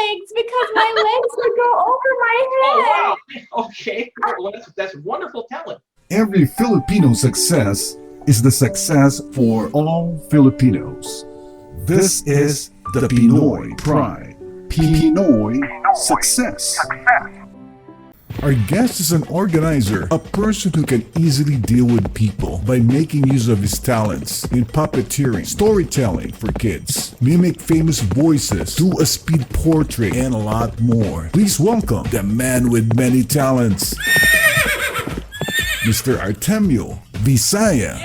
legs because my legs would go over my Oh, head. wow. Okay. Well, that's wonderful talent. Every Filipino success is the success for all Filipinos. This is the Pinoy Pride. Pinoy Success. Our guest is an organizer, a person who can easily deal with people by making use of his talents in puppeteering, storytelling for kids, mimic famous voices, do a speed portrait, and a lot more. Please welcome the man with many talents, Mr. Artemio Visaya.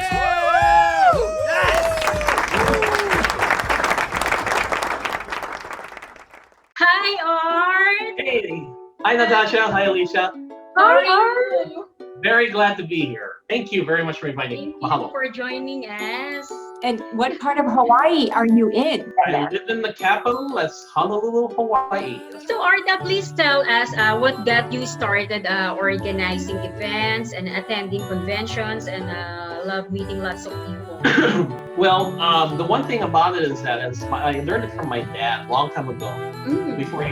Hi, Art. Hey. Hi, Natasha. Hi, Alicia. How are you? Very glad to be here. Thank you very much for inviting me. Thank you Mahalo. for joining us. And what part of Hawaii are you in? I live in the capital. That's Honolulu, Hawaii. So, Arta, please tell us what got you started organizing events and attending conventions and love meeting lots of people. Well, the one thing about it is that I learned it from my dad a long time ago. Before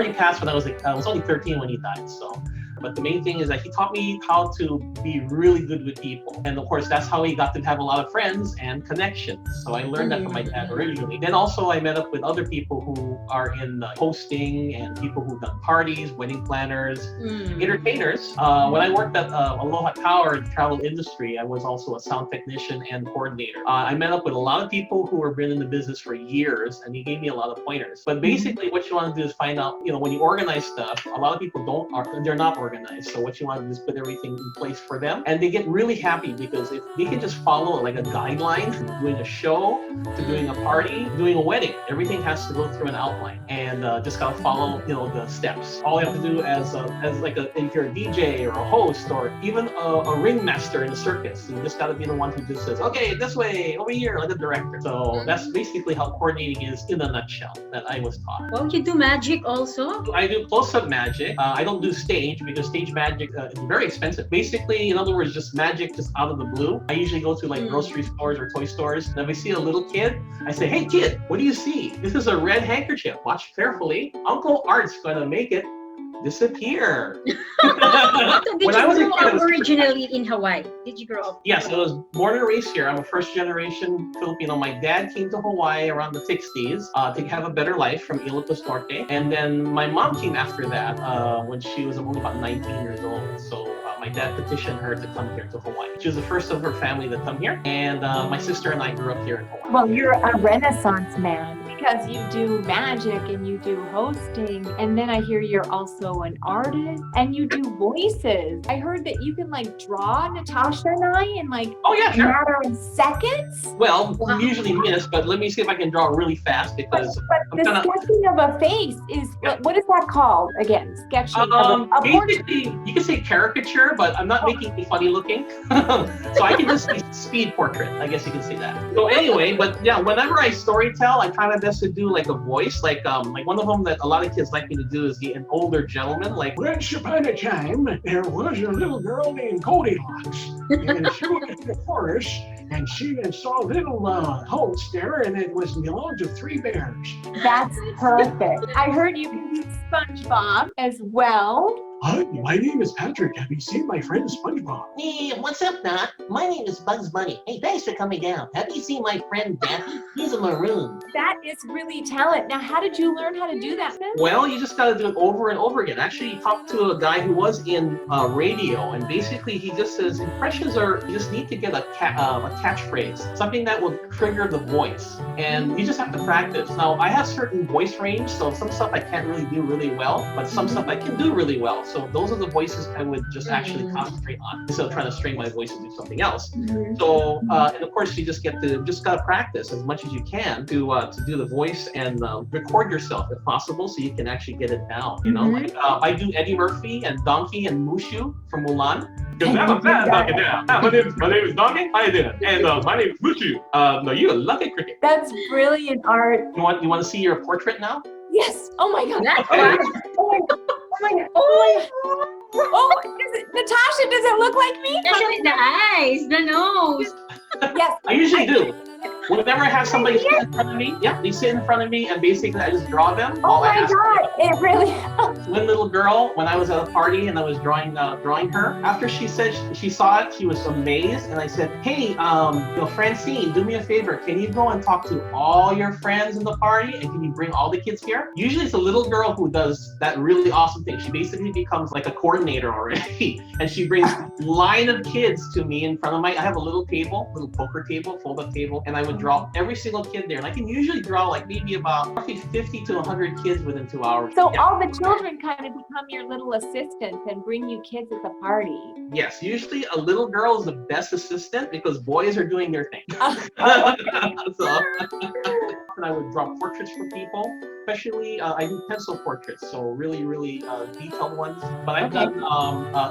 he passed, when I was only 13 when he died. So. But the main thing is that he taught me how to be really good with people. And of course, that's how he got to have a lot of friends and connections. So I learned that from my dad originally. Then also I met up with other people who are in hosting and people who've done parties, wedding planners, entertainers. When I worked at Aloha Tower in the travel industry, I was also a sound technician and coordinator. I met up with a lot of people who have been in the business for years, and he gave me a lot of pointers. But basically what you want to do is find out, when you organize stuff, a lot of people they're not organized. So what you want to do is put everything in place for them, and they get really happy because if they can just follow like a guideline from doing a show to doing a party, doing a wedding, everything has to go through an outline, and just gotta follow the steps. All you have to do if you're a DJ or a host or even a ringmaster in a circus, you just gotta be the one who just says, okay, this way, over here, like a director. So that's basically how coordinating is in a nutshell that I was taught. Well, you do magic also? I do close-up magic. I don't do stage because stage magic is very expensive. Basically, in other words, just magic just out of the blue. I usually go to like grocery stores or toy stores, and if I see a little kid, I say, hey kid, what do you see? This is a red handkerchief. Watch carefully. Uncle Art's gonna make it disappear. So did you grow up originally in Hawaii? Did you grow up? Yes, I was born and raised here. I'm a first generation Filipino. My dad came to Hawaii around the 60s to have a better life from Ilocos Norte. And then my mom came after that when she was only about 19 years old. So my dad petitioned her to come here to Hawaii. She was the first of her family to come here. And my sister and I grew up here in Hawaii. Well, you're a Renaissance man because you do magic and you do hosting. And then I hear you're also an artist and you do voices. I heard that you can draw Natasha and I in a matter of seconds. Well, we usually miss, but let me see if I can draw really fast because But the sketching of a face is, what is that called again? Sketching of a portrait? Basically, you can say caricature, but I'm not making it funny looking. So I can just say speed portrait. I guess you can say that. So anyway, but yeah, whenever I storytell, I try my best to do like a voice, like one of them that a lot of kids like me to do is an older gentleman, like once upon a time, there was a little girl named Goldilocks, and she went to the forest, and she saw a little house there, and it was belonged to 3 bears. That's perfect. I heard you can do SpongeBob as well. Hi, my name is Patrick. Have you seen my friend SpongeBob? Hey, what's up, Doc? My name is Bugs Bunny. Hey, thanks for coming down. Have you seen my friend Daffy? He's a maroon. That is really talent. Now, how did you learn how to do that? Well, you just got to do it over and over again. Actually, you talked to a guy who was in radio, and basically he just says impressions you just need to get a catchphrase, something that will trigger the voice, and you just have to practice. Now, I have certain voice range, so some stuff I can't really do really well, but some stuff I can do really well. So those are the voices I would just actually concentrate on instead of trying to string my voice and do something else. So, and of course, you just gotta practice as much as you can to do the voice and record yourself if possible, so you can actually get it down. I do Eddie Murphy and Donkey and Mushu from Mulan. Because I'm a fan Donkey now. My name is Donkey. How you doing? And my name is Mushu. No, you're a lucky cricket. That's brilliant, Art. You want to see your portrait now? Yes. Oh my God. Okay. Oh my God. Oh, Natasha, does it look like me? Especially the eyes, the nose. Yes. I usually do. Whenever I have somebody sit in front of me, yeah, they sit in front of me, and basically I just draw them. Oh All I my ask God, it really helps. one little girl, when I was at a party and I was drawing her, after she said she saw it, she was amazed, and I said, hey, Francine, do me a favor, can you go and talk to all your friends in the party, and can you bring all the kids here? Usually it's a little girl who does that really awesome thing. She basically becomes like a coordinator already, and she brings a line of kids to me in front of I have a little table, little poker table, fold-up table, and I would draw every single kid there, and I can usually draw like maybe about roughly 50 to 100 kids within 2 hours. So all the children kind of become your little assistants and bring you kids at the party. Yes, usually a little girl is the best assistant because boys are doing their thing. So, and I would draw portraits for people. Especially, I do pencil portraits, so really, really detailed ones. But I've done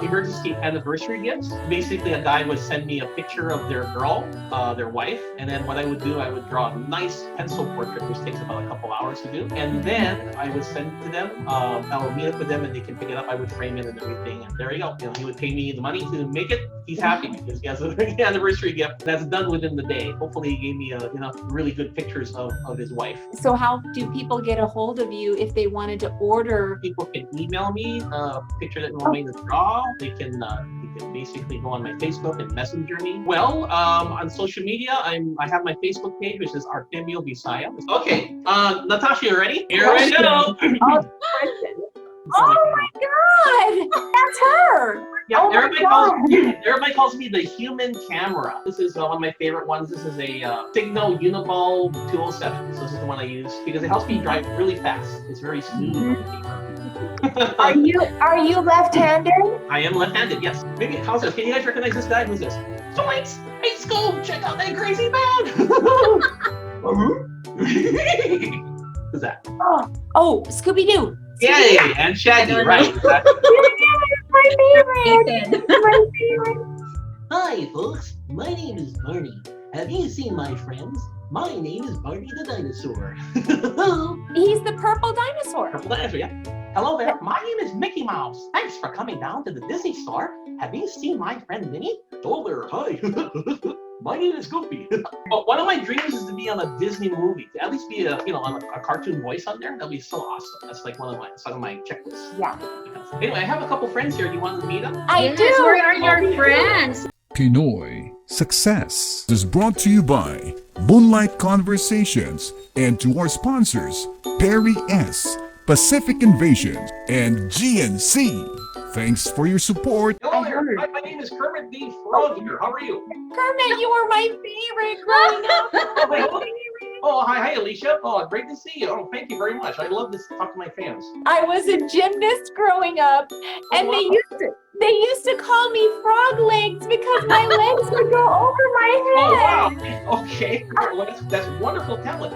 emergency anniversary gifts. Basically, a guy would send me a picture of their girl, their wife, and then what I would do, I would draw a nice pencil portrait, which takes about a couple hours to do. And then I would send it to them. I would meet up with them, and they can pick it up. I would frame it and everything. And there you go. He would pay me the money to make it. He's happy because he has an anniversary gift that's done within the day. Hopefully, he gave me really good pictures of his wife. So how do people get a hold of you if they wanted to order? People can email me a picture that you want me to draw. They can basically go on my Facebook and messenger me. Well, on social media, I have my Facebook page, which is Artemio Visaya. Okay, Natasha, you ready? Here we go. Oh my God, that's her. Yeah, Oh everybody calls me the human camera. This is one of my favorite ones. This is a Signal Uniball 207. So this is the one I use because it helps me drive really fast. It's very smooth. Are you left-handed? I am left-handed, yes. Maybe, how's this? Can you guys recognize this guy? Who's this? Zoinks! Hey, Scoob! Check out that crazy man! Who's that? Oh, Scooby-Doo. Yay! And Shaggy, right. Exactly. My favorite. My favorite. Hi, folks. My name is Barney. Have you seen my friends? My name is Barney the dinosaur. He's the purple dinosaur. Purple dinosaur, yeah. Hello there. My name is Mickey Mouse. Thanks for coming down to the Disney store. Have you seen my friend Minnie? Oh there, hi. My name is Goofy. But one of my dreams is to be on a Disney movie. To at least be on a cartoon voice on there. That'd be so awesome. That's like one of my checklists. Yeah. Anyway, I have a couple friends here. Do you want to meet them? I do. Where are your friends? Pinoy Success is brought to you by Moonlight Conversations and to our sponsors, Perry S, Pacific Invasion, and GNC. Thanks for your support. Hello there. Hi, my name is Kermit the Frog here. How are you? Kermit, you were my favorite growing up. My favorite. Oh, hi, Alicia. Oh, great to see you. Oh, thank you very much. I love to talk to my fans. I was a gymnast growing up, and they used to call me frog legs because my legs would go over my head. Oh, wow. Okay. Well, that's wonderful talent.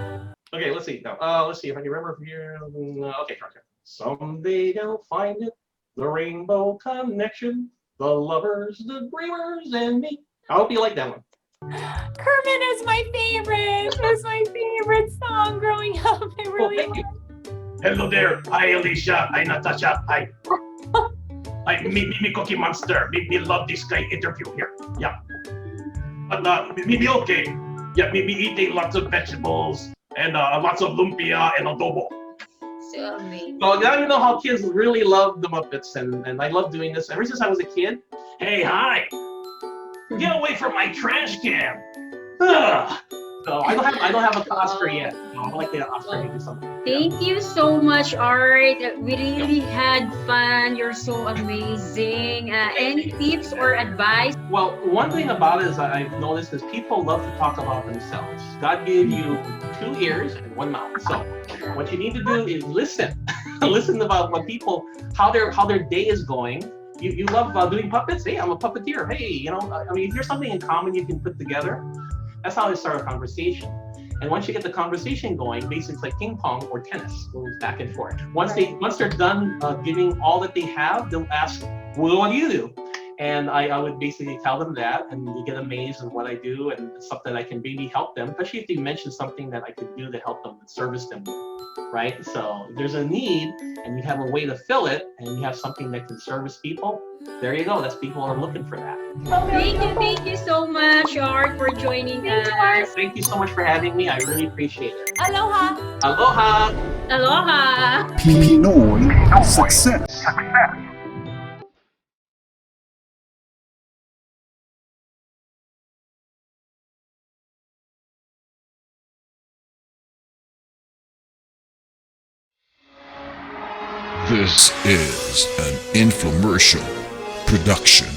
Okay, let's see. Now, let's see if I can remember here. Okay. Someday they'll find it. The rainbow connection. The lovers, the dreamers, and me. I hope you like that one. Kermit is my favorite. It was my favorite song growing up. I really thank you. Hello there. Hi, Alicia. Hi, Natasha. Hi. Hi, me Cookie Monster. Me love this guy interview here. Yeah. But me okay. Yeah, me eating lots of vegetables and lots of lumpia and adobo. So amazing. So now you know how kids really love the Muppets, and I love doing this ever since I was a kid. Hey, hi. Get away from my trash can. Ugh. So I don't have an Oscar yet. No, I like the Oscar to do something. Thank you so much, Art. We really had fun. You're so amazing. Any tips or advice? Well, one thing about it is I've noticed is people love to talk about themselves. God gave you 2 ears and 1 mouth. So what you need to do is listen. Listen about what people, how their day is going. You love doing puppets? Hey, I'm a puppeteer. Hey, if there's something in common you can put together, that's how they start a conversation. And once you get the conversation going, basically it's like ping pong or tennis, goes back and forth. Once they're done giving all that they have, they'll ask, well, what do you do? And I would basically tell them that, and they get amazed at what I do and stuff that I can maybe help them, especially if they mention something that I could do to help them and service them with, right? So if there's a need and you have a way to fill it and you have something that can service people, there you go. That's people are looking for that. Thank you so much, Art, for joining Thank you, Art. us. Thank you so much for having me. I really appreciate it. Aloha. Aloha. Aloha! Pinoy success. This is an infomercial production.